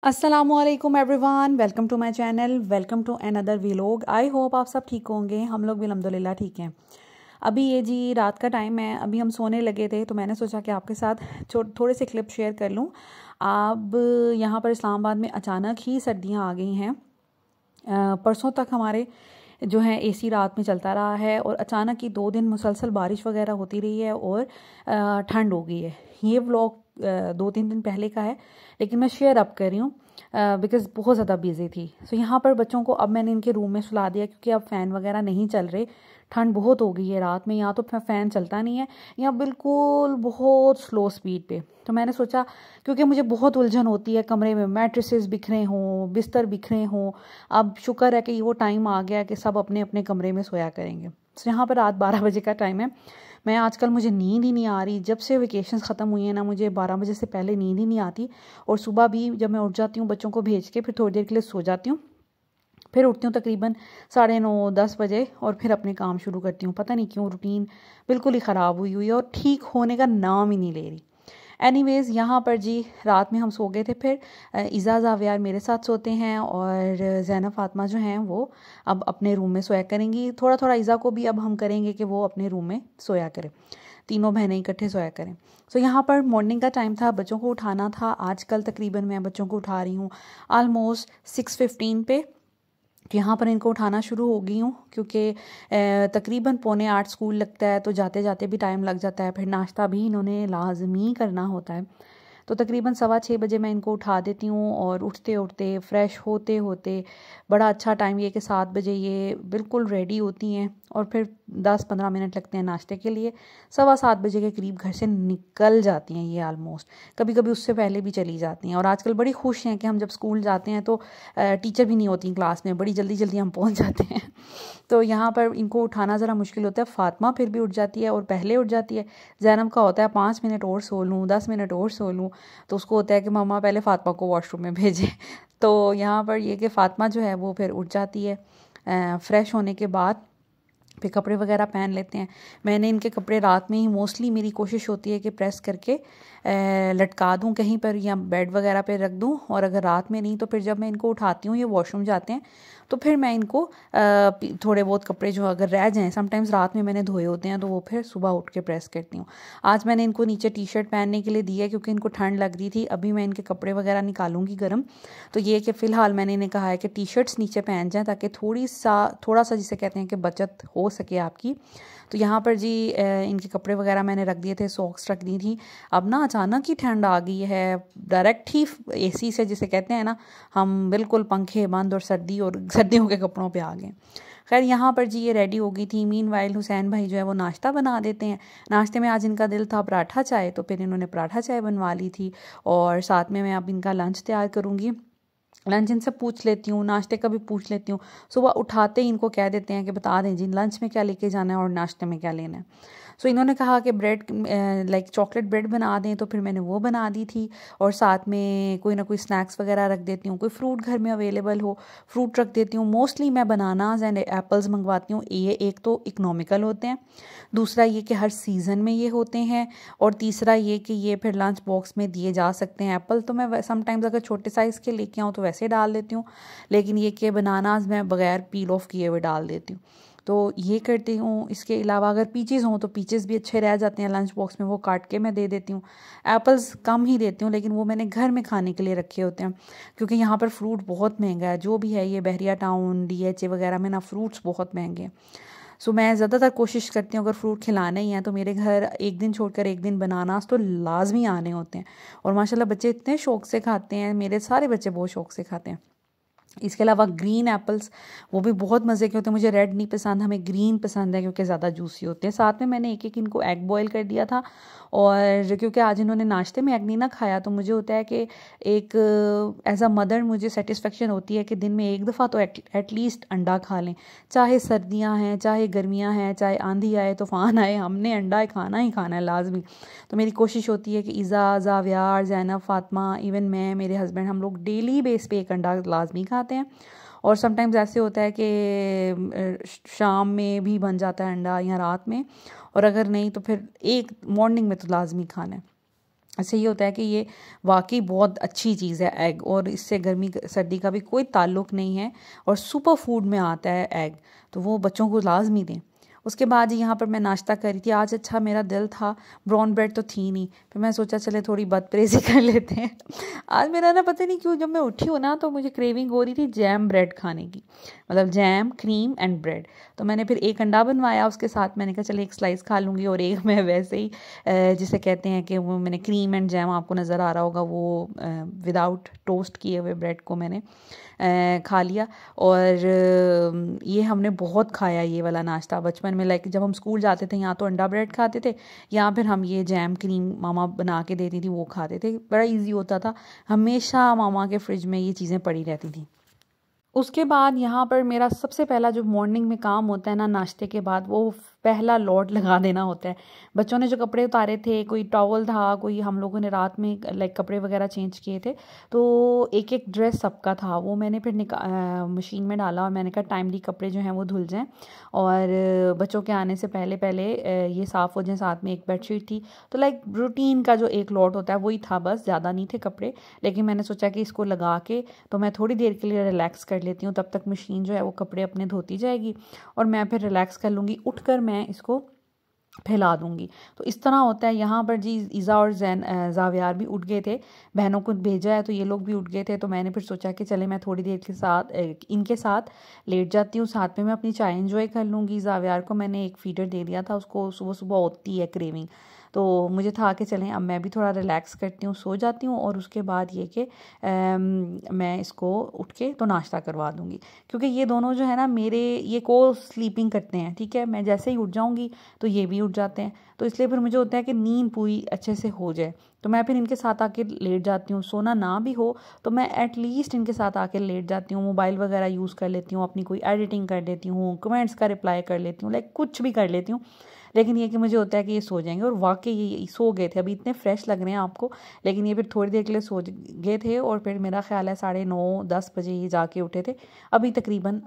असलकुम everyone, welcome to my channel, welcome to another vlog. I hope आप सब ठीक होंगे। हम लोग भी अल्हम्दुलिल्लाह ठीक हैं। अभी ये जी रात का टाइम है, अभी हम सोने लगे थे तो मैंने सोचा कि आपके साथ थोड़े से क्लिप शेयर कर लूँ। अब यहाँ पर इस्लामाबाद में अचानक ही सर्दियाँ आ गई हैं। परसों तक हमारे जो है एसी रात में चलता रहा है और अचानक ही 2 दिन मुसलसल बारिश वगैरह होती रही है और ठंड हो गई है। ये व्लॉग 2-3 दिन पहले का है, लेकिन मैं शेयर अप कर रही हूँ बिकॉज़ बहुत ज़्यादा बिजी थी। सो यहाँ पर बच्चों को अब मैंने इनके रूम में सुला दिया, क्योंकि अब फ़ैन वगैरह नहीं चल रहे। ठंड बहुत हो गई है रात में, यहाँ तो फ़ैन चलता नहीं है, यहाँ बिल्कुल बहुत स्लो स्पीड पे। तो मैंने सोचा, क्योंकि मुझे बहुत उलझन होती है कमरे में, मैट्रेसेस बिखरे हों, बिस्तर बिखरे हों। अब शुक्र है कि वो टाइम आ गया कि सब अपने अपने कमरे में सोया करेंगे। तो यहाँ पर रात 12 बजे का टाइम है। मैं आजकल मुझे नींद ही नहीं आ रही। जब से वेकेशंस ख़त्म हुई हैं ना, मुझे 12 बजे से पहले नींद ही नहीं आती। और सुबह भी जब मैं उठ जाती हूँ बच्चों को भेज के, फिर थोड़ी देर के लिए सो जाती हूँ, फिर उठती हूँ तकरीबन 9:30-10 बजे और फिर अपने काम शुरू करती हूँ। पता नहीं क्यों रूटीन बिल्कुल ही ख़राब हुई हुई है और ठीक होने का नाम ही नहीं ले रही। एनीवेज़, यहाँ पर जी रात में हम सो गए थे। फिर इज़ा ज़ावियार मेरे साथ सोते हैं और ज़ैनब फ़ातिमा जो हैं वो अब अपने रूम में सोया करेंगी। थोड़ा थोड़ा इज़ा को भी अब हम करेंगे कि वो अपने रूम में सोया करें, तीनों बहनें इकट्ठे सोया करें। सो यहाँ पर मॉर्निंग का टाइम था, बच्चों को उठाना था। आजकल तकरीबन मैं बच्चों को उठा रही हूँ आलमोस्ट 6:15 पे। यहाँ पर इनको उठाना शुरू हो गई हूँ, क्योंकि तकरीबन 7:45 स्कूल लगता है, तो जाते जाते भी टाइम लग जाता है। फिर नाश्ता भी इन्होंने लाजमी करना होता है। तो तकरीबन 6:15 बजे मैं इनको उठा देती हूँ और उठते उठते फ्रेश होते होते बड़ा अच्छा टाइम ये कि 7 बजे ये बिल्कुल रेडी होती हैं और फिर 10-15 मिनट लगते हैं नाश्ते के लिए। 7:15 बजे के करीब घर से निकल जाती हैं ये ऑलमोस्ट, कभी कभी उससे पहले भी चली जाती हैं। और आजकल बड़ी खुश हैं कि हम जब स्कूल जाते हैं तो टीचर भी नहीं होती क्लास में, बड़ी जल्दी जल्दी हम पहुँच जाते हैं। तो यहाँ पर इनको उठाना ज़रा मुश्किल होता है। फ़ातिमा फिर भी उठ जाती है और पहले उठ जाती है। ज़ैनब का होता है 5 मिनट और सो लूँ, 10 मिनट और सो लूँ, तो उसको होता है कि मम्मा पहले फ़ातिमा को वॉशरूम में भेजें। तो यहाँ पर ये कि फ़ातिमा जो है वो फिर उठ जाती है। फ़्रेश होने के बाद फिर कपड़े वगैरह पहन लेते हैं। मैंने इनके कपड़े रात में ही मोस्टली मेरी कोशिश होती है कि प्रेस करके लटका दूं कहीं पर या बेड वगैरह पे रख दूं। और अगर रात में नहीं तो फिर जब मैं इनको उठाती हूँ, ये वॉशरूम जाते हैं, तो फिर मैं इनको थोड़े बहुत कपड़े जो अगर रह जाएं, समटाइम्स रात में मैंने धोए होते हैं, तो वो फिर सुबह उठ के प्रेस करती हूँ। आज मैंने इनको नीचे टी शर्ट पहनने के लिए दी है, क्योंकि इनको ठंड लग रही थी। अभी मैं इनके कपड़े वगैरह निकालूंगी गर्म। तो ये कि फ़िलहाल मैंने इन्हें कहा है कि टी शर्ट्स नीचे पहन जाएँ, ताकि थोड़ा सा जिसे कहते हैं कि बचत हो सके आपकी। तो यहाँ पर जी इनके कपड़े वगैरह मैंने रख दिए थे, सॉक्स रख दी थी। अब ना अचानक ही ठंड आ गई है, डायरेक्ट ही एसी से जिसे कहते हैं ना, हम बिल्कुल पंखे बंद और सर्दियों के कपड़ों पे आ गए। खैर यहाँ पर जी ये रेडी हो गई थी। मीनवाइल हुसैन भाई जो है वो नाश्ता बना देते हैं। नाश्ते में आज इनका दिल था पराठा चाय, तो फिर इन्होंने पराठा चाय बनवा ली थी। और साथ में मैं अब इनका लंच तैयार करूँगी। लंच इनसे पूछ लेती हूँ, नाश्ते का भी पूछ लेती हूँ। सुबह उठाते ही इनको कह देते हैं कि बता दें जी लंच में क्या लेके जाना है और नाश्ते में क्या लेना है। सो इन्होंने कहा कि ब्रेड लाइक चॉकलेट ब्रेड बना दें, तो फिर मैंने वो बना दी थी। और साथ में कोई ना कोई स्नैक्स वगैरह रख देती हूँ, कोई फ्रूट घर में अवेलेबल हो फ्रूट रख देती हूँ। मोस्टली मैं बनानाज एंड एप्पल्स मंगवाती हूँ। ये एक तो इकोनॉमिकल होते हैं, दूसरा ये कि हर सीज़न में ये होते हैं, और तीसरा ये कि ये फिर लंच बॉक्स में दिए जा सकते हैं। एप्पल तो मैं समटाइम्स अगर छोटे साइज़ के लेके आऊँ तो वैसे डाल देती हूँ, लेकिन ये कि बनानाज मैं बगैर पील ऑफ किए हुए डाल देती हूँ, तो ये करती हूँ। इसके अलावा अगर पीचेस हों तो पीचेस भी अच्छे रह जाते हैं लंच बॉक्स में, वो काट के मैं दे देती हूँ। एप्पल्स कम ही देती हूँ, लेकिन वो मैंने घर में खाने के लिए रखे होते हैं, क्योंकि यहाँ पर फ्रूट बहुत महंगा है। जो भी है ये बहरिया टाउन DHA वगैरह में ना फ्रूट्स बहुत महंगे हैं। सो मैं ज़्यादातर कोशिश करती हूँ अगर फ्रूट खिलाने ही हैं तो मेरे घर एक दिन छोड़कर एक दिन बनानास तो लाजमी आने होते हैं। और माशाल्लाह बच्चे इतने शौक से खाते हैं, मेरे सारे बच्चे बहुत शौक से खाते हैं। इसके अलावा ग्रीन एप्पल्स वो भी बहुत मज़े के होते हैं। मुझे रेड नहीं पसंद, हमें ग्रीन पसंद है, क्योंकि ज़्यादा जूसी होते हैं। साथ में मैंने एक एक इनको एग बॉयल कर दिया था। और क्योंकि आज इन्होंने नाश्ते में एग नहीं ना खाया, तो मुझे होता है कि एक एज अ मदर मुझे सेटिस्फेक्शन होती है कि दिन में एक दफ़ा तो एटलीस्ट अंडा खा लें। चाहे सर्दियाँ हैं, चाहे गर्मियाँ हैं, चाहे आंधी आए तूफ़ान आए, हमने अंडा खाना ही खाना है लाजमी। तो मेरी कोशिश होती है कि इज़ा, ज़ावियार, ज़ैनब, फ़ातिमा, इवन मैं, मेरे हस्बैंड, हम लोग डेली बेस पे एक अंडा लाजमी खाते हैं। और समटाइम्स ऐसे होता है कि शाम में भी बन जाता है अंडा या रात में, और अगर नहीं तो फिर एक मॉर्निंग में तो लाजमी खाना है। इससे ये होता है कि ये वाकई बहुत अच्छी चीज़ है एग, और इससे गर्मी सर्दी का भी कोई ताल्लुक़ नहीं है, और सुपर फूड में आता है एग, तो वो बच्चों को लाजमी दें। उसके बाद यहाँ पर मैं नाश्ता कर रही थी आज। अच्छा मेरा दिल था, ब्राउन ब्रेड तो थी नहीं, फिर मैं सोचा चले थोड़ी बदपरेजी कर लेते हैं। आज मेरा ना पता नहीं क्यों जब मैं उठी हूँ ना तो मुझे क्रेविंग हो रही थी जैम ब्रेड खाने की, मतलब जैम क्रीम एंड ब्रेड। तो मैंने फिर एक अंडा बनवाया उसके साथ, मैंने कहा चले एक स्लाइस खा लूँगी, और एक मैं वैसे ही जिसे कहते हैं कि वो मैंने क्रीम एंड जैम, आपको नज़र आ रहा होगा वो विदाउट टोस्ट किए हुए ब्रेड को मैंने खा लिया। और ये हमने बहुत खाया ये वाला नाश्ता बचपन में, लाइक जब हम स्कूल जाते थे यहाँ तो अंडा ब्रेड खाते थे, या फिर हम ये जैम क्रीम मामा बना के देती थी वो खाते थे, बड़ा इजी होता था। हमेशा मामा के फ्रिज में ये चीज़ें पड़ी रहती थी। उसके बाद यहाँ पर मेरा सबसे पहला जो मॉर्निंग में काम होता है ना नाश्ते के बाद, वो पहला लॉट लगा देना होता है। बच्चों ने जो कपड़े उतारे थे, कोई टॉवल था, कोई हम लोगों ने रात में लाइक कपड़े वगैरह चेंज किए थे, तो एक एक ड्रेस सबका था, वो मैंने फिर मशीन में डाला, और मैंने कहा टाइमली कपड़े जो हैं वो धुल जाएं और बच्चों के आने से पहले पहले ये साफ़ हो जाएं। साथ में एक बेडशीट थी, तो लाइक रूटीन का जो एक लॉट होता है वही था, बस ज़्यादा नहीं थे कपड़े। लेकिन मैंने सोचा कि इसको लगा के तो मैं थोड़ी देर के लिए रिलैक्स कर लेती हूँ, तब तक मशीन जो है वो कपड़े अपने धोती जाएगी और मैं फिर रिलैक्स कर लूँगी, उठकर मैं इसको फैला दूंगी। तो इस तरह होता है। यहाँ पर जी ईज़ा और ज़ावियार भी उठ गए थे, बहनों को भेजा है तो ये लोग भी उठ गए थे, तो मैंने फिर सोचा कि चले मैं थोड़ी देर के साथ इनके साथ लेट जाती हूँ, साथ में मैं अपनी चाय एंजॉय कर लूँगी। ज़ावियार को मैंने एक फीडर दे दिया था, उसको सुबह सुबह होती है क्रेविंग, तो मुझे था कि चलें अब मैं भी थोड़ा रिलैक्स करती हूँ, सो जाती हूँ, और उसके बाद ये कि मैं इसको उठ के तो नाश्ता करवा दूँगी, क्योंकि ये दोनों जो है ना मेरे ये को स्लीपिंग करते हैं, ठीक है। मैं जैसे ही उठ जाऊँगी तो ये भी उठ जाते हैं, तो इसलिए फिर मुझे होता है कि नींद पूरी अच्छे से हो जाए, तो मैं फिर इनके साथ आके लेट जाती हूँ। सोना ना भी हो तो मैं एटलीस्ट इनके साथ आके लेट जाती हूँ, मोबाइल वगैरह यूज़ कर लेती हूँ, अपनी कोई एडिटिंग कर लेती हूँ, कमेंट्स का रिप्लाई कर लेती हूँ, लाइक कुछ भी कर लेती हूँ। लेकिन ये कि मुझे होता है कि ये सो जाएंगे, और वाकई ये सो गए थे, अभी इतने फ्रेश लग रहे हैं आपको, लेकिन ये फिर थोड़ी देर के लिए सो गए थे, और फिर मेरा ख्याल है 9:30-10 बजे ये जाके उठे थे। अभी तकरीबन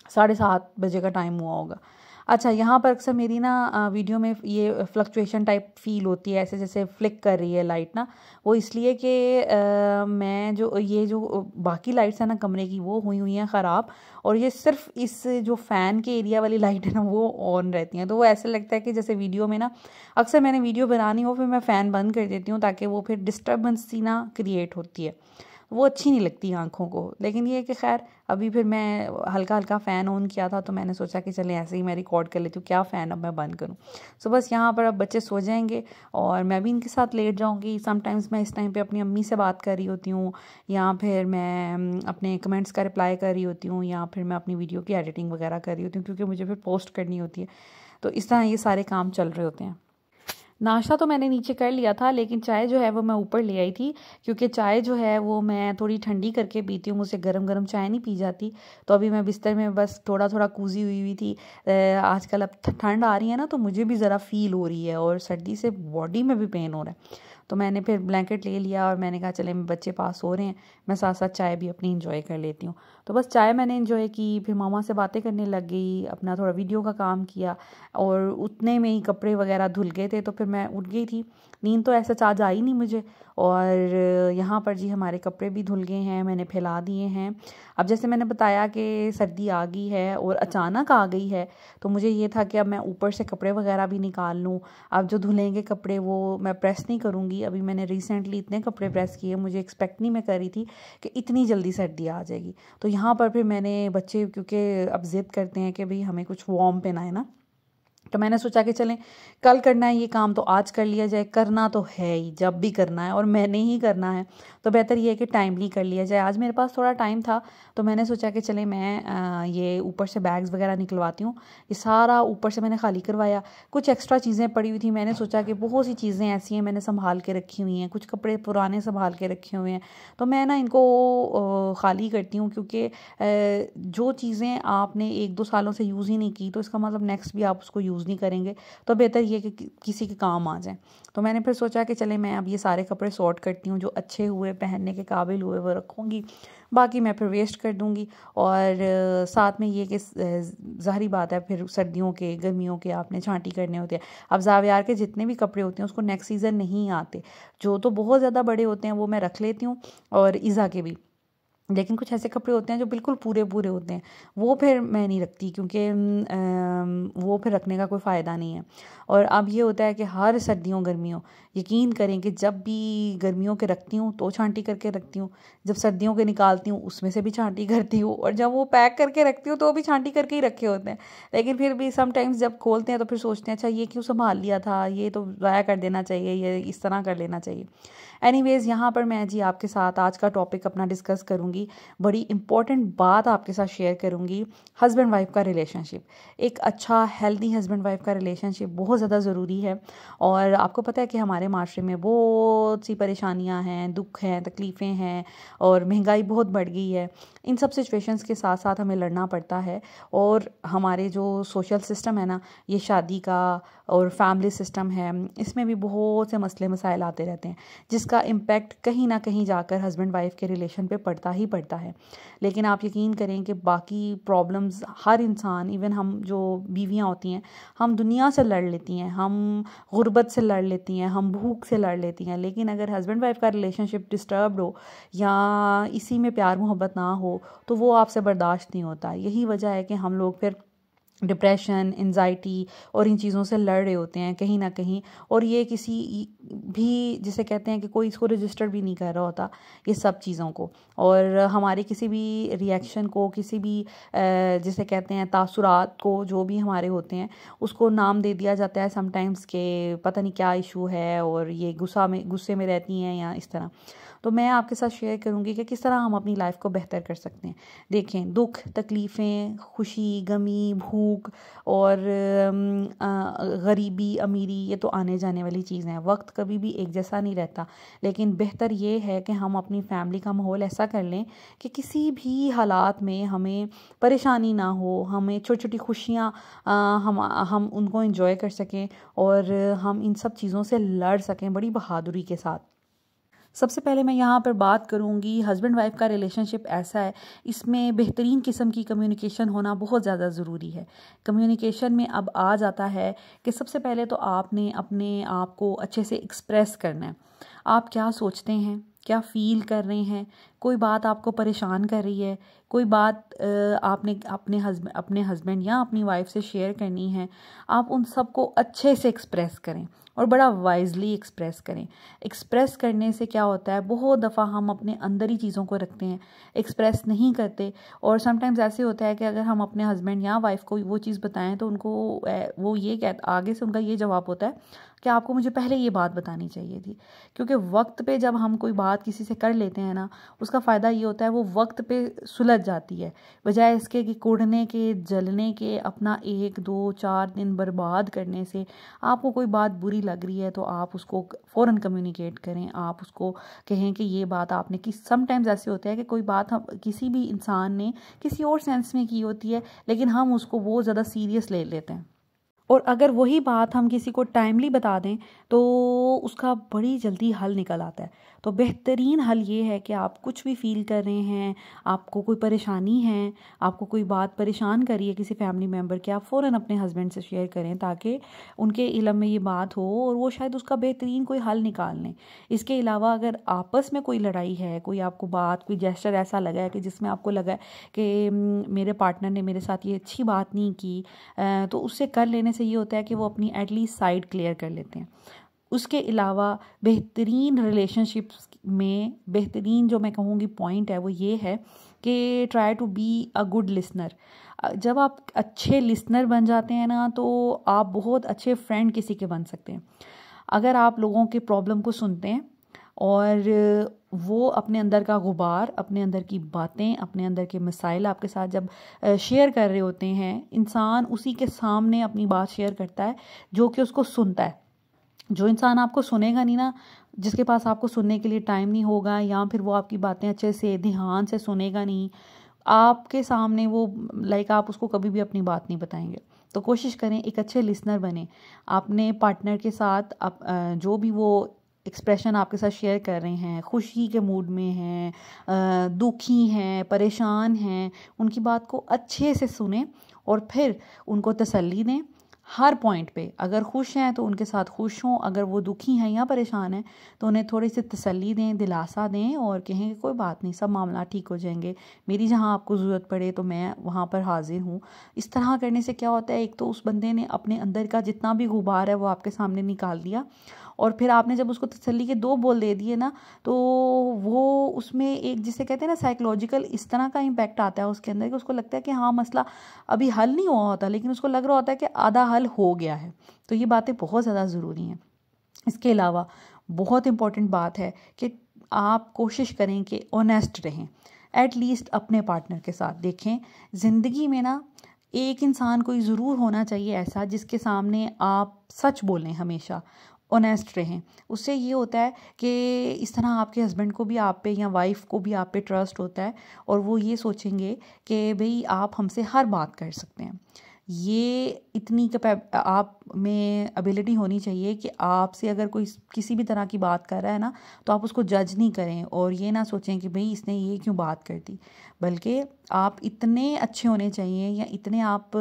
7:30 बजे का टाइम हुआ होगा। अच्छा, यहाँ पर अक्सर मेरी ना वीडियो में ये फ्लक्चुएशन टाइप फील होती है, ऐसे जैसे फ्लिक कर रही है लाइट ना, वो इसलिए कि मैं जो बाकी लाइट्स हैं ना कमरे की वो हुई हैं ख़राब, और ये सिर्फ इस जो फ़ैन के एरिया वाली लाइट है ना वो ऑन रहती हैं, तो वो ऐसे लगता है कि जैसे वीडियो में ना, अक्सर मैंने वीडियो बनानी हो फिर मैं फ़ैन बंद कर देती हूँ ताकि वो फिर डिस्टर्बेंस सी ना क्रिएट होती है, वो अच्छी नहीं लगती आँखों को। लेकिन ये कि खैर अभी फिर मैं हल्का हल्का फ़ैन ऑन किया था, तो मैंने सोचा कि चले ऐसे ही मैं रिकॉर्ड कर लेती हूँ, क्या फ़ैन अब मैं बंद करूँ। सो बस यहाँ पर अब बच्चे सो जाएंगे और मैं भी इनके साथ लेट जाऊँगी। समटाइम्स मैं इस टाइम पे अपनी अम्मी से बात कर रही होती हूँ, या फिर मैं अपने कमेंट्स का रिप्लाई कर रही होती हूँ, या फिर मैं अपनी वीडियो की एडिटिंग वगैरह कर रही होती हूँ, क्योंकि मुझे फिर पोस्ट करनी होती है। तो इस तरह ये सारे काम चल रहे होते हैं। नाश्ता तो मैंने नीचे कर लिया था, लेकिन चाय जो है वो मैं ऊपर ले आई थी, क्योंकि चाय जो है वो मैं थोड़ी ठंडी करके पीती हूँ, मुझसे गरम गरम चाय नहीं पी जाती। तो अभी मैं बिस्तर में बस थोड़ा थोड़ा कूजी हुई थी। आजकल अब ठंड आ रही है ना, तो मुझे भी ज़रा फील हो रही है, और सर्दी से बॉडी में भी पेन हो रहा है, तो मैंने फिर ब्लैंकेट ले लिया और मैंने कहा चले बच्चे पास हो रहे हैं, मैं साथ साथ चाय भी अपनी इंजॉय कर लेती हूँ। तो बस चाय मैंने इंजॉय की, फिर मामा से बातें करने लग गई, अपना थोड़ा वीडियो का काम किया, और उतने में ही कपड़े वगैरह धुल गए थे, तो फिर मैं उठ गई थी। नींद तो ऐसा चार्ज आई नहीं मुझे, और यहाँ पर जी हमारे कपड़े भी धुल गए हैं, मैंने फैला दिए हैं। अब जैसे मैंने बताया कि सर्दी आ गई है और अचानक आ गई है, तो मुझे ये था कि अब मैं ऊपर से कपड़े वगैरह भी निकाल लूँ। अब जो धुलेंगे कपड़े वो मैं प्रेस नहीं करूँगी, अभी मैंने रिसेंटली इतने कपड़े प्रेस किए, मुझे एक्सपेक्ट नहीं मैं कर रही थी कि इतनी जल्दी सर्दी आ जाएगी। तो यहाँ पर फिर मैंने बच्चे क्योंकि अब ज़िद करते हैं कि भाई हमें कुछ वार्म पहनाए ना, तो मैंने सोचा कि चलें कल करना है ये काम तो आज कर लिया जाए, करना तो है ही, जब भी करना है और मैंने ही करना है, तो बेहतर ये है कि टाइमली कर लिया जाए। आज मेरे पास थोड़ा टाइम था, तो मैंने सोचा कि चले मैं ये ऊपर से बैग्स वगैरह निकलवाती हूँ। ये सारा ऊपर से मैंने खाली करवाया, कुछ एक्स्ट्रा चीज़ें पड़ी हुई थी, मैंने सोचा कि बहुत सी चीज़ें ऐसी हैं मैंने संभाल के रखी हुई हैं, कुछ कपड़े पुराने संभाल के रखे हुए हैं, तो मैं ना इनको खाली करती हूँ, क्योंकि जो चीज़ें आपने 1-2 सालों से यूज़ ही नहीं की, तो इसका मतलब नेक्स्ट भी आप उसको यूज़ यूज़ नहीं करेंगे तो बेहतर ये कि किसी के काम आ जाए। तो मैंने फिर सोचा कि चले मैं अब ये सारे कपड़े सॉर्ट करती हूँ, जो अच्छे हुए पहनने के काबिल हुए वो रखूँगी, बाकी मैं फिर वेस्ट कर दूँगी। और साथ में ये कि ज़ाहिरी बात है फिर सर्दियों के गर्मियों के आपने छांटी करने होते हैं। अब ज़ावियार के जितने भी कपड़े होते हैं उसको नेक्स्ट सीज़न नहीं आते, जो तो बहुत ज़्यादा बड़े होते हैं वो मैं रख लेती हूँ, और ईज़ा के भी। लेकिन कुछ ऐसे कपड़े होते हैं जो बिल्कुल पूरे पूरे होते हैं, वो फिर मैं नहीं रखती, क्योंकि वो फिर रखने का कोई फ़ायदा नहीं है। और अब ये होता है कि हर सर्दियों गर्मियों, यकीन करें कि जब भी गर्मियों के रखती हूँ तो छांटी करके रखती हूँ, जब सर्दियों के निकालती हूँ उसमें से भी छांटी करती हूँ, और जब वो पैक करके रखती हूँ तो भी छांटी करके ही रखे होते हैं। लेकिन फिर भी समटाइम्स जब खोलते हैं तो फिर सोचते हैं अच्छा ये क्यों संभाल लिया था, ये तो ज़ाया कर देना चाहिए, ये इस तरह कर लेना चाहिए। एनीवेज़ यहाँ पर मैं जी आपके साथ आज का टॉपिक अपना डिस्कस करूँगी, बड़ी इंपॉर्टेंट बात आपके साथ शेयर करूँगी, हस्बैंड वाइफ का रिलेशनशिप। एक अच्छा हेल्दी हस्बैंड वाइफ का रिलेशनशिप बहुत ज़्यादा ज़रूरी है। और आपको पता है कि हमारे माशरे में बहुत सी परेशानियाँ हैं, दुख हैं, तकलीफ़ें हैं, और महंगाई बहुत बढ़ गई है। इन सब सिचुएशंस के साथ साथ हमें लड़ना पड़ता है। और हमारे जो सोशल सिस्टम है ना, ये शादी का और फैमिली सिस्टम है, इसमें भी बहुत से मसले मसाइल आते रहते हैं, जिसका इम्पेक्ट कहीं ना कहीं जाकर हस्बैंड वाइफ के रिलेशन पे पड़ता ही पड़ता है। लेकिन आप यकीन करें कि बाकी प्रॉब्लम्स हर इंसान, इवन हम जो बीवियां होती हैं, हम दुनिया से लड़ लेती हैं, हम गुर्बत से लड़ लेती हैं, हम भूख से लड़ लेती हैं, लेकिन अगर हस्बैंड वाइफ का रिलेशनशिप डिस्टर्ब्ड हो या इसी में प्यार मोहब्बत ना हो तो वो आपसे बर्दाश्त नहीं होता। यही वजह है कि हम लोग फिर डिप्रेशन, एंजाइटी और इन चीज़ों से लड़ रहे होते हैं कहीं ना कहीं। और ये किसी भी, जिसे कहते हैं कि कोई इसको रजिस्टर भी नहीं कर रहा होता ये सब चीज़ों को, और हमारे किसी भी रिएक्शन को, किसी भी जिसे कहते हैं तासुरात को, जो भी हमारे होते हैं उसको नाम दे दिया जाता है समटाइम्स के पता नहीं क्या इशू है, और ये गुस्से में रहती हैं या इस तरह। तो मैं आपके साथ शेयर करूँगी कि किस तरह हम अपनी लाइफ को बेहतर कर सकते हैं। देखें, दुख, तकलीफ़ें, खुशी, गमी, भूख और गरीबी, अमीरी, ये तो आने जाने वाली चीज़ें हैं। वक्त कभी भी एक जैसा नहीं रहता, लेकिन बेहतर ये है कि हम अपनी फैमिली का माहौल ऐसा कर लें कि किसी भी हालात में हमें परेशानी ना हो, हमें छोटी छोटी खुशियाँ हम उनको एंजॉय कर सकें, और हम इन सब चीज़ों से लड़ सकें बड़ी बहादुरी के साथ। सबसे पहले मैं यहाँ पर बात करूँगी, हस्बैंड वाइफ का रिलेशनशिप ऐसा है, इसमें बेहतरीन किस्म की कम्युनिकेशन होना बहुत ज़्यादा ज़रूरी है। कम्युनिकेशन में अब आ जाता है कि सबसे पहले तो आपने अपने आप को अच्छे से एक्सप्रेस करना है। आप क्या सोचते हैं, क्या फ़ील कर रहे हैं, कोई बात आपको परेशान कर रही है, कोई बात आपने अपने हस्बैंड या अपनी वाइफ से शेयर करनी है, आप उन सब को अच्छे से एक्सप्रेस करें और बड़ा वाइजली एक्सप्रेस करें। एक्सप्रेस करने से क्या होता है, बहुत दफ़ा हम अपने अंदर ही चीज़ों को रखते हैं, एक्सप्रेस नहीं करते। और समटाइम्स ऐसे होता है कि अगर हम अपने हस्बैंड या वाइफ को वो चीज़ बताएं तो उनको वो ये आगे से उनका ये जवाब होता है कि आपको मुझे पहले ये बात बतानी चाहिए थी। क्योंकि वक्त पे जब हम कोई बात किसी से कर लेते हैं ना, उसका फ़ायदा ये होता है वो वक्त पे सुलझ जाती है, बजाय इसके कि कुढ़ने के, जलने के, अपना 1, 2, 4 दिन बर्बाद करने से। आपको कोई बात बुरी लग रही है तो आप उसको फ़ौरन कम्युनिकेट करें, आप उसको कहें कि ये बात आपने समटाइम्स ऐसे होता है कि कोई बात हम किसी भी इंसान ने किसी और सेंस में की होती है, लेकिन हम उसको बहुत ज़्यादा सीरियस ले लेते हैं। और अगर वही बात हम किसी को टाइमली बता दें तो उसका बड़ी जल्दी हल निकल आता है। तो बेहतरीन हल ये है कि आप कुछ भी फ़ील कर रहे हैं, आपको कोई परेशानी है, आपको कोई बात परेशान कर रही है किसी फैमिली मेम्बर के, आप फ़ौरन अपने हस्बैंड से शेयर करें ताकि उनके इल्म में ये बात हो और वो शायद उसका बेहतरीन कोई हल निकाल लें। इसके अलावा अगर आपस में कोई लड़ाई है, कोई आपको बात, कोई जेस्चर ऐसा लगा है कि जिसमें आपको लगा है कि मेरे पार्टनर ने मेरे साथ ये अच्छी बात नहीं की, तो उससे कर लेने से ये होता है कि वो अपनी एटलीस्ट साइड क्लियर कर लेते हैं। उसके अलावा बेहतरीन रिलेशनशिप्स में बेहतरीन जो मैं कहूँगी पॉइंट है वो ये है कि try to be a good listener. जब आप अच्छे लिसनर बन जाते हैं ना तो आप बहुत अच्छे फ्रेंड किसी के बन सकते हैं। अगर आप लोगों के प्रॉब्लम को सुनते हैं और वो अपने अंदर का गुबार, अपने अंदर की बातें, अपने अंदर के मसाइल आपके साथ जब शेयर कर रहे होते हैं, इंसान उसी के सामने अपनी बात शेयर करता है जो कि उसको सुनता है। जो इंसान आपको सुनेगा नहीं ना, जिसके पास आपको सुनने के लिए टाइम नहीं होगा, या फिर वो आपकी बातें अच्छे से ध्यान से सुनेगा नहीं, आपके सामने वो आप उसको कभी भी अपनी बात नहीं बताएंगे। तो कोशिश करें एक अच्छे लिसनर बने। आपने पार्टनर के साथ जो भी वो एक्सप्रेशन आपके साथ शेयर कर रहे हैं, खुशी के मूड में हैं, दुखी हैं, परेशान हैं, उनकी बात को अच्छे से सुने और फिर उनको तसल्ली दें हर पॉइंट पे। अगर खुश हैं तो उनके साथ खुश हों, अगर वो दुखी हैं या परेशान हैं तो उन्हें थोड़ी सी तसल्ली दें, दिलासा दें और कहें कि कोई बात नहीं, सब मामला ठीक हो जाएंगे, मेरी जहाँ आपको ज़रूरत पड़े तो मैं वहाँ पर हाजिर हूँ। इस तरह करने से क्या होता है, एक तो उस बंदे ने अपने अंदर का जितना भी गुबार है वो आपके सामने निकाल दिया, और फिर आपने जब उसको तसल्ली के 2 बोल दे दिए ना, तो वो उसमें एक जिसे कहते हैं ना साइकोलॉजिकल इस तरह का इम्पैक्ट आता है उसके अंदर कि उसको लगता है कि हाँ मसला अभी हल नहीं हुआ होता, लेकिन उसको लग रहा होता है कि आधा हल हो गया है। तो ये बातें बहुत ज़्यादा ज़रूरी हैं। इसके अलावा बहुत इम्पॉर्टेंट बात है कि आप कोशिश करें कि ऑनेस्ट रहें, एटलीस्ट अपने पार्टनर के साथ। देखें ज़िंदगी में ना एक इंसान कोई ज़रूर होना चाहिए ऐसा जिसके सामने आप सच बोलें, हमेशा ऑनेस्ट रहें। उससे ये होता है कि इस तरह आपके हस्बैंड को भी आप पे या वाइफ को भी आप पे ट्रस्ट होता है और वो ये सोचेंगे कि भाई आप हमसे हर बात कर सकते हैं। ये इतनी आप में एबिलिटी होनी चाहिए कि आपसे अगर कोई किसी भी तरह की बात कर रहा है ना, तो आप उसको जज नहीं करें और ये ना सोचें कि भाई इसने ये क्यों बात कर दी, बल्कि आप इतने अच्छे होने चाहिए या इतने आप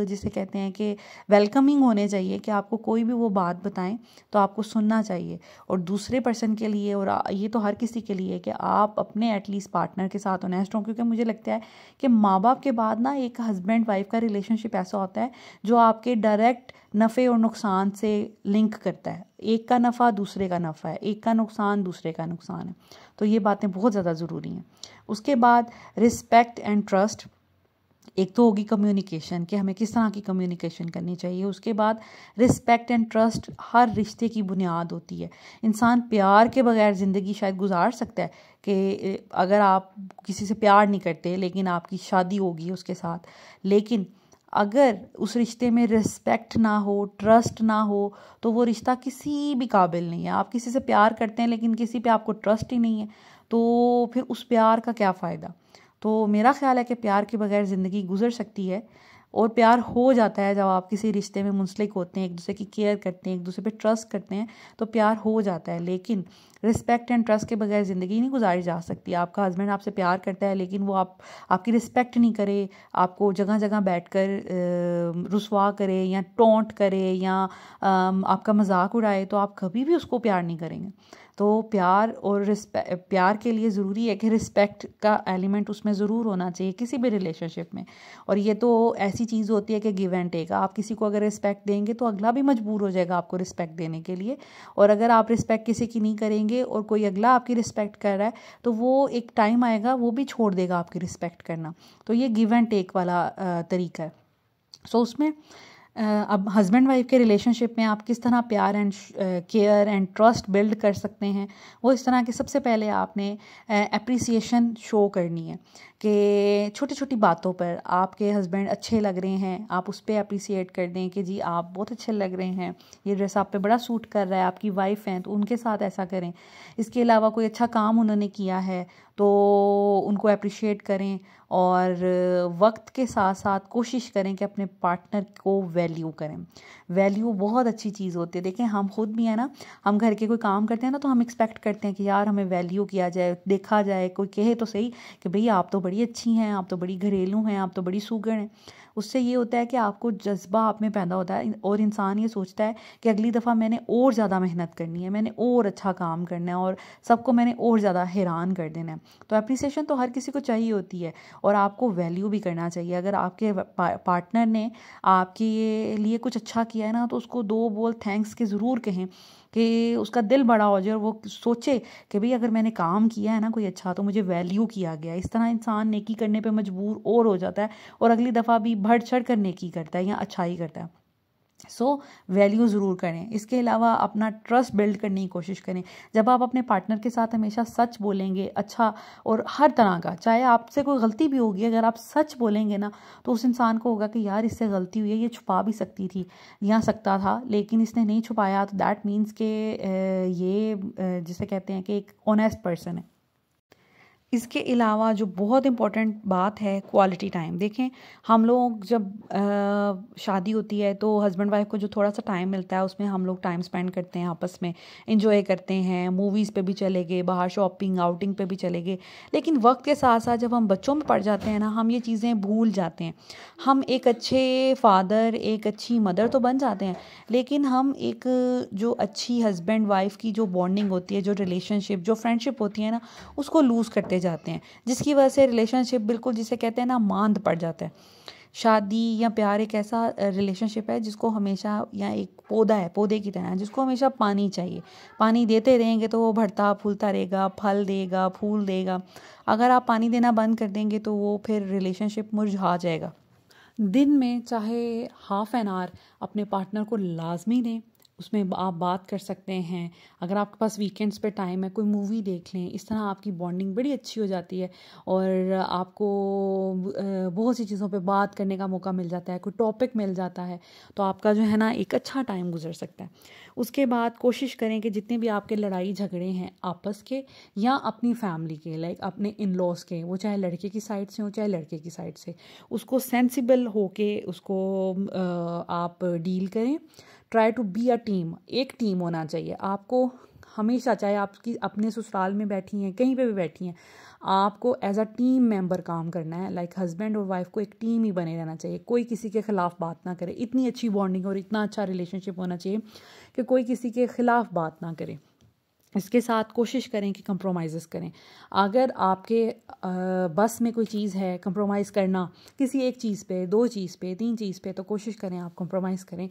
जिसे कहते हैं कि वेलकमिंग होने चाहिए कि आपको कोई भी वो बात बताएं तो आपको सुनना चाहिए। और दूसरे पर्सन के लिए, और ये तो हर किसी के लिए, कि आप अपने एटलीस्ट पार्टनर के साथ ऑनेस्ट हों, क्योंकि मुझे लगता है कि माँ बाप के बाद ना एक हस्बैंड वाइफ का रिलेशनशिप ऐसा होता है जो आपके डायरेक्ट नफ़े और नुकसान से लिंक करता है। एक का नफ़ा दूसरे का नफ़ा है, एक का नुकसान दूसरे का नुकसान है। तो ये बातें बहुत ज़्यादा ज़रूरी हैं। उसके बाद रिस्पेक्ट एंड ट्रस्ट, एक तो होगी कम्युनिकेशन कि हमें किस तरह की कम्युनिकेशन करनी चाहिए। उसके बाद रिस्पेक्ट एंड ट्रस्ट हर रिश्ते की बुनियाद होती है। इंसान प्यार के बगैर ज़िंदगी शायद गुजार सकता है कि अगर आप किसी से प्यार नहीं करते लेकिन आपकी शादी होगी उसके साथ, लेकिन अगर उस रिश्ते में रिस्पेक्ट ना हो, ट्रस्ट ना हो, तो वो रिश्ता किसी भी काबिल नहीं है। आप किसी से प्यार करते हैं लेकिन किसी पे आपको ट्रस्ट ही नहीं है, तो फिर उस प्यार का क्या फ़ायदा। तो मेरा ख्याल है कि प्यार के बगैर ज़िंदगी गुजर सकती है, और प्यार हो जाता है जब आप किसी रिश्ते में मुंसलिक होते हैं, एक दूसरे की केयर करते हैं, एक दूसरे पे ट्रस्ट करते हैं, तो प्यार हो जाता है। लेकिन रिस्पेक्ट एंड ट्रस्ट के बगैर ज़िंदगी नहीं गुजारी जा सकती। आपका हस्बैंड आपसे प्यार करता है लेकिन वो आपकी रिस्पेक्ट नहीं करे, आपको जगह जगह बैठकर रुसवा करे या टोंट करे या आपका मजाक उड़ाए, तो आप कभी भी उसको प्यार नहीं करेंगे। तो प्यार के लिए ज़रूरी है कि रिस्पेक्ट का एलिमेंट उसमें ज़रूर होना चाहिए किसी भी रिलेशनशिप में। और ये तो ऐसी चीज़ होती है कि गिव एंड टेक। आप किसी को अगर रिस्पेक्ट देंगे तो अगला भी मजबूर हो जाएगा आपको रिस्पेक्ट देने के लिए, और अगर आप रिस्पेक्ट किसी की नहीं करेंगे और कोई अगला आपकी रिस्पेक्ट कर रहा है तो वो एक टाइम आएगा वो भी छोड़ देगा आपकी रिस्पेक्ट करना। तो ये गिव एंड टेक वाला तरीका है। सो उसमें अब हस्बैंड वाइफ के रिलेशनशिप में आप किस तरह प्यार and care and trust build कर सकते हैं, वो इस तरह के सबसे पहले आपने एप्रिसिएशन शो करनी है कि छोटी छोटी बातों पर आपके हस्बैंड अच्छे लग रहे हैं, आप उस पर अप्रिसिएट कर दें कि जी आप बहुत अच्छे लग रहे हैं, ये ड्रेस आप पे बड़ा सूट कर रहा है। आपकी वाइफ हैं तो उनके साथ ऐसा करें। इसके अलावा कोई अच्छा काम उन्होंने किया है तो उनको अप्रिशिएट करें, और वक्त के साथ साथ कोशिश करें कि अपने पार्टनर को वैल्यू करें। वैल्यू बहुत अच्छी चीज़ होती है। देखें हम खुद भी है ना, हम घर के कोई काम करते हैं ना तो हम एक्सपेक्ट करते हैं कि यार हमें वैल्यू किया जाए, देखा जाए, कोई कहे तो सही कि भई आप तो बड़ी अच्छी हैं, आप तो बड़ी घरेलू हैं, आप तो बड़ी सुगड़ हैं। उससे ये होता है कि आपको जज्बा आप में पैदा होता है और इंसान ये सोचता है कि अगली दफ़ा मैंने और ज़्यादा मेहनत करनी है, मैंने और अच्छा काम करना है और सबको मैंने और ज़्यादा हैरान कर देना है। तो अप्रिसिएशन तो हर किसी को चाहिए होती है, और आपको वैल्यू भी करना चाहिए। अगर आपके पार्टनर ने आपके लिए कुछ अच्छा किया है ना, तो उसको 2 बोल थैंक्स के ज़रूर कहें कि उसका दिल बड़ा हो जाए और वो सोचे कि भाई अगर मैंने काम किया है ना कोई अच्छा, तो मुझे वैल्यू किया गया। इस तरह इंसान नेकी करने पे मजबूर और हो जाता है और अगली दफ़ा भी बढ़ चढ़ कर नेकी करता है या अच्छाई करता है। सो वैल्यू ज़रूर करें। इसके अलावा अपना ट्रस्ट बिल्ड करने की कोशिश करें। जब आप अपने पार्टनर के साथ हमेशा सच बोलेंगे, अच्छा और हर तरह का, चाहे आपसे कोई गलती भी होगी, अगर आप सच बोलेंगे ना तो उस इंसान को होगा कि यार इससे गलती हुई है, ये छुपा भी सकती थी या सकता था लेकिन इसने नहीं छुपाया, तो दैट मीन्स के ये जिसे कहते हैं कि एक ऑनेस्ट पर्सन है। इसके अलावा जो बहुत इम्पोर्टेंट बात है क्वालिटी टाइम। देखें, हम लोग जब शादी होती है तो हस्बैंड वाइफ को जो थोड़ा सा टाइम मिलता है उसमें हम लोग टाइम स्पेंड करते हैं, आपस में इंजॉय करते हैं, मूवीज़ पे भी चले गए, बाहर शॉपिंग आउटिंग पे भी चले गए। लेकिन वक्त के साथ साथ जब हम बच्चों में पड़ जाते हैं ना, हम ये चीज़ें भूल जाते हैं। हम एक अच्छे फादर, एक अच्छी मदर तो बन जाते हैं, लेकिन हम एक जो अच्छी हस्बैंड वाइफ की जो बॉन्डिंग होती है, जो रिलेशनशिप, जो फ्रेंडशिप होती है ना, उसको लूज़ करते जाते हैं, जिसकी वजह से रिलेशनशिप बिल्कुल जिसे कहते हैं ना मांद पड़ जाता है। शादी या प्यार एक ऐसा रिलेशनशिप है जिसको हमेशा, या एक पौधा है, पौधे की तरह जिसको हमेशा पानी चाहिए। पानी देते रहेंगे तो वो बढ़ता फूलता रहेगा, फल देगा, फूल देगा। अगर आप पानी देना बंद कर देंगे तो वो फिर रिलेशनशिप मुरझा जाएगा। दिन में चाहे हाफ़ एन आवर अपने पार्टनर को लाजमी दें, उसमें आप बात कर सकते हैं। अगर आपके पास वीकेंड्स पे टाइम है, कोई मूवी देख लें, इस तरह आपकी बॉन्डिंग बड़ी अच्छी हो जाती है और आपको बहुत सी चीज़ों पे बात करने का मौका मिल जाता है, कोई टॉपिक मिल जाता है, तो आपका जो है ना एक अच्छा टाइम गुजर सकता है। उसके बाद कोशिश करें कि जितने भी आपके लड़ाई झगड़े हैं आपस के या अपनी फैमिली के, लाइक अपने इन लॉज के, वो चाहे लड़के की साइड से हो चाहे लड़के की साइड से, उसको सेंसिबल होके उसको आप डील करें। Try to be a team, एक टीम होना चाहिए आपको हमेशा, चाहे आपकी अपने ससुराल में बैठी हैं, कहीं पे भी बैठी हैं, आपको एज अ टीम मेंबर काम करना है। लाइक हस्बैंड और वाइफ को एक टीम ही बने रहना चाहिए, कोई किसी के खिलाफ बात ना करे। इतनी अच्छी बॉन्डिंग और इतना अच्छा रिलेशनशिप होना चाहिए कि कोई किसी के खिलाफ बात ना करे। इसके साथ कोशिश करें कि कंप्रोमाइज़ करें। अगर आपके बस में कोई चीज़ है कंप्रोमाइज़ करना, किसी एक चीज़ पे, दो चीज़ पे, तीन चीज़ पे, तो कोशिश करें आप कंप्रोमाइज़ करें।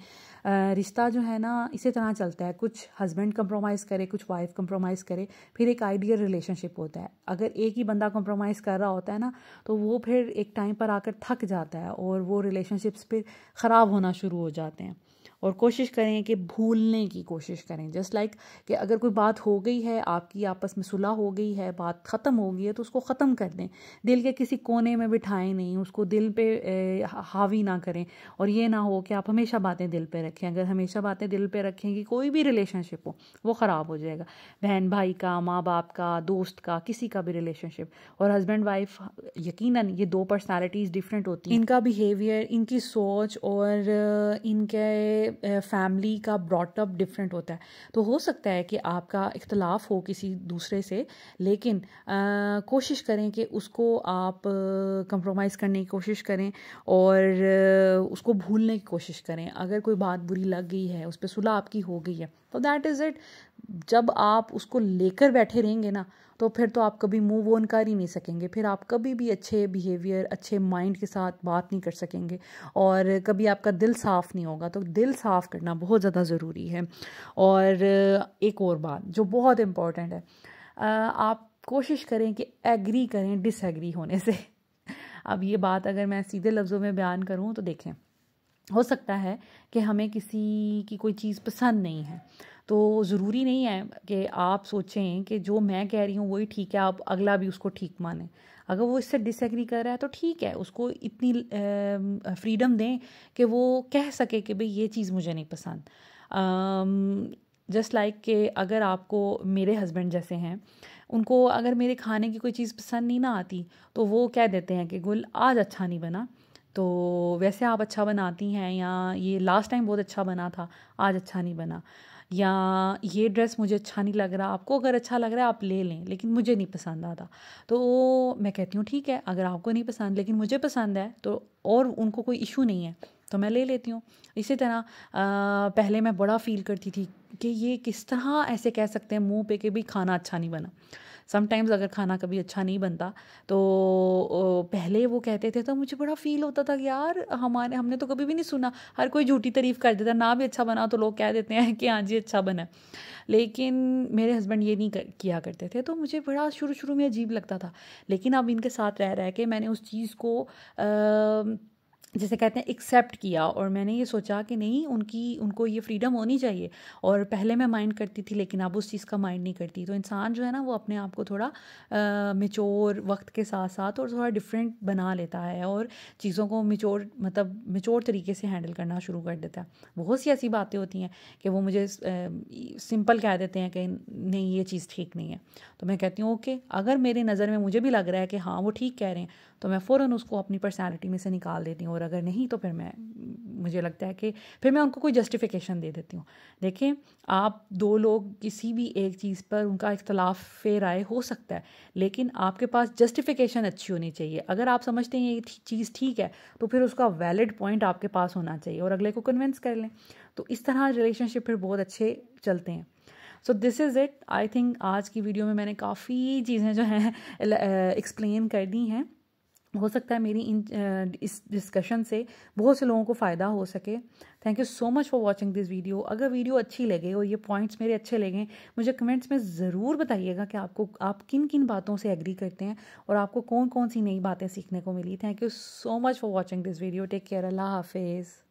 रिश्ता जो है ना इसी तरह चलता है, कुछ हस्बैंड कंप्रोमाइज़ करे, कुछ वाइफ कंप्रोमाइज़ करे, फिर एक आइडियल रिलेशनशिप होता है। अगर एक ही बंदा कंप्रोमाइज़ कर रहा होता है ना, तो वो फिर एक टाइम पर आकर थक जाता है और वो रिलेशनशिप्स फिर ख़राब होना शुरू हो जाते हैं। और कोशिश करें कि भूलने की कोशिश करें। जस्ट लाइक कि अगर कोई बात हो गई है, आपकी आपस में सुलह हो गई है, बात ख़त्म हो गई है, तो उसको ख़त्म कर दें। दिल के किसी कोने में बिठाएं नहीं, उसको दिल पे हावी ना करें। और ये ना हो कि आप हमेशा बातें दिल पे रखें। अगर हमेशा बातें दिल पे रखेंगी, कोई भी रिलेशनशिप हो वो ख़राब हो जाएगा। बहन भाई का, माँ बाप का, दोस्त का, किसी का भी रिलेशनशिप। और हस्बैंड वाइफ, यकीनन ये दो पर्सनैलिटीज़ डिफरेंट होती हैं, इनका बिहेवियर, इनकी सोच और इनके फैमिली का ब्रॉटअप डिफरेंट होता है। तो हो सकता है कि आपका इख्तलाफ हो किसी दूसरे से, लेकिन कोशिश करें कि उसको आप कंप्रोमाइज़ करने की कोशिश करें और उसको भूलने की कोशिश करें। अगर कोई बात बुरी लग गई है, उस पर सुलह आपकी हो गई है, तो दैट इज़ इट। जब आप उसको लेकर बैठे रहेंगे ना, तो फिर तो आप कभी मूव ऑन कर ही नहीं सकेंगे। फिर आप कभी भी अच्छे बिहेवियर, अच्छे माइंड के साथ बात नहीं कर सकेंगे और कभी आपका दिल साफ़ नहीं होगा। तो दिल साफ़ करना बहुत ज़्यादा ज़रूरी है। और एक और बात जो बहुत इम्पॉर्टेंट है, आप कोशिश करें कि एग्री करें डिसएग्री होने से। अब ये बात अगर मैं सीधे लफ्ज़ों में बयान करूँ तो देखें, हो सकता है कि हमें किसी की कोई चीज़ पसंद नहीं है, तो ज़रूरी नहीं है कि आप सोचें कि जो मैं कह रही हूँ वही ठीक है, आप अगला भी उसको ठीक माने। अगर वो इससे डिसएग्री कर रहा है तो ठीक है, उसको इतनी फ्रीडम दें कि वो कह सके कि भाई ये चीज़ मुझे नहीं पसंद। जस्ट लाइक कि अगर आपको, मेरे हस्बैंड जैसे हैं, उनको अगर मेरे खाने की कोई चीज़ पसंद नहीं ना आती तो वो कह देते हैं कि गुल आज अच्छा नहीं बना, तो वैसे आप अच्छा बनाती हैं, या ये लास्ट टाइम बहुत अच्छा बना था, आज अच्छा नहीं बना, या ये ड्रेस मुझे अच्छा नहीं लग रहा, आपको अगर अच्छा लग रहा है आप ले लें लेकिन मुझे नहीं पसंद आता। तो मैं कहती हूँ ठीक है, अगर आपको नहीं पसंद लेकिन मुझे पसंद है तो, और उनको कोई इशू नहीं है, तो मैं ले लेती हूँ। इसी तरह पहले मैं बड़ा फ़ील करती थी कि ये किस तरह ऐसे कह सकते हैं मुंह पे कि भाई खाना अच्छा नहीं बना। समटाइम्स अगर खाना कभी अच्छा नहीं बनता तो पहले वो कहते थे तो मुझे बड़ा फ़ील होता था कि यार हमने तो कभी भी नहीं सुना, हर कोई झूठी तारीफ़ कर देता, ना भी अच्छा बना तो लोग कह देते हैं कि हाँ जी अच्छा बना। लेकिन मेरे हस्बैंड ये नहीं किया करते थे, तो मुझे बड़ा शुरू शुरू में अजीब लगता था। लेकिन अब इनके साथ रह के मैंने उस चीज़ को जिसे कहते हैं एक्सेप्ट किया, और मैंने ये सोचा कि नहीं, उनको ये फ्रीडम होनी चाहिए। और पहले मैं माइंड करती थी लेकिन अब उस चीज़ का माइंड नहीं करती। तो इंसान जो है ना वो अपने आप को थोड़ा मेच्योर वक्त के साथ साथ और थोड़ा डिफरेंट बना लेता है और चीज़ों को मेच्योर तरीके से हैंडल करना शुरू कर देता है। बहुत सी ऐसी बातें होती हैं कि वो मुझे सिंपल कह देते हैं कि नहीं ये चीज़ ठीक नहीं है, तो मैं कहती हूँ ओके, अगर मेरी नज़र में मुझे भी लग रहा है कि हाँ वो ठीक कह रहे हैं तो मैं फ़ौरन उसको अपनी पर्सनैलिटी में से निकाल देती हूँ, और अगर नहीं तो फिर मुझे लगता है कि फिर मैं उनको कोई जस्टिफिकेशन दे देती हूँ। देखें, आप दो लोग किसी भी एक चीज़ पर उनका इख्तलाफ राय हो सकता है, लेकिन आपके पास जस्टिफिकेशन अच्छी होनी चाहिए। अगर आप समझते हैं ये चीज़ ठीक है तो फिर उसका वैलिड पॉइंट आपके पास होना चाहिए और अगले को कन्विंस कर लें। तो इस तरह रिलेशनशिप फिर बहुत अच्छे चलते हैं। So this is it. I think आज की वीडियो में मैंने काफ़ी चीज़ें जो हैं एक्सप्लेन कर दी हैं। हो सकता है मेरी इस डिस्कशन से बहुत से लोगों को फ़ायदा हो सके। Thank you so much for watching this video. अगर वीडियो अच्छी लगे और ये पॉइंट्स मेरे अच्छे लगे, मुझे कमेंट्स में ज़रूर बताइएगा कि आप किन किन बातों से एग्री करते हैं और आपको कौन कौन सी नई बातें सीखने को मिली। Thank you so much for watching this video. Take care. Allah हाफिज़।